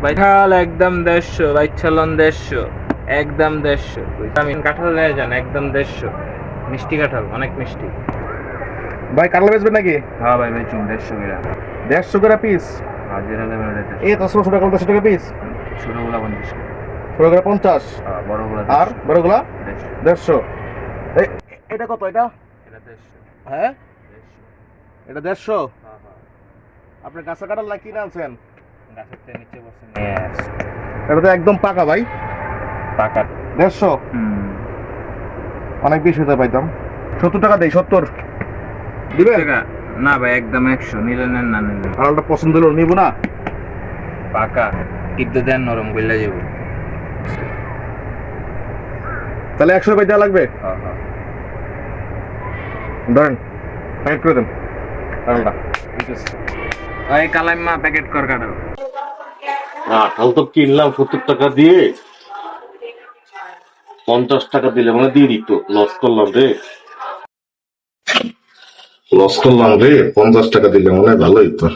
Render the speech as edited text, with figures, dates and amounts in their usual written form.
ভাই কাঁঠাল একদম 150, ভাই চালন 150, একদম 150। আমি কাঁঠাল নিয়ে যান একদম 150, মিষ্টি কাঁঠাল অনেক মিষ্টি। ভাই কাটলা বেচবেন নাকি? হ্যাঁ ভাই বেচুন 150 গ্রাম। 150 করে পিস? হাজিরা দেবেন এটা এই তো 100 টাকা 50 টাকা পিস। ছোটগুলা 50 টাকা। 16 করে 50। হ্যাঁ বড়গুলা আর বড়গুলা 150। 150। এটা কত এটা? এটা 150। হ্যাঁ 150। এটা 150। হ্যাঁ হ্যাঁ। আপনি গাছা কাটাল না কিনে আনছেন? গাছের থেকে নিচে বসে নিয়ে আসছি। এটা তো একদম পাকা ভাই। পাকা। 150 অনেক বেশি হতে পাইতাম। 70 টাকা দেই, 70 দিবেন? টাকা না ভাই একদম 100, নিলে নেন না নিলে। কাঁঠালটা পছন্দ হলো নিব না। পাকা কিন্তু দেন নরম গইলা যাব। তাহলে 100 টাকা দেওয়া লাগবে। হ্যাঁ হ্যাঁ। ধরেন প্যাকেট করে দেন কাঁঠালটা। ওই কালাইম্মা প্যাকেট কর কাঁঠাল। কাঁঠাল তো কিনলাম 70 টাকা দিয়ে, 50 টাকা দিলে মানে দিয়ে দিত। লস করলাম রে, 50 টাকা দিলে মানে ভালোই তো।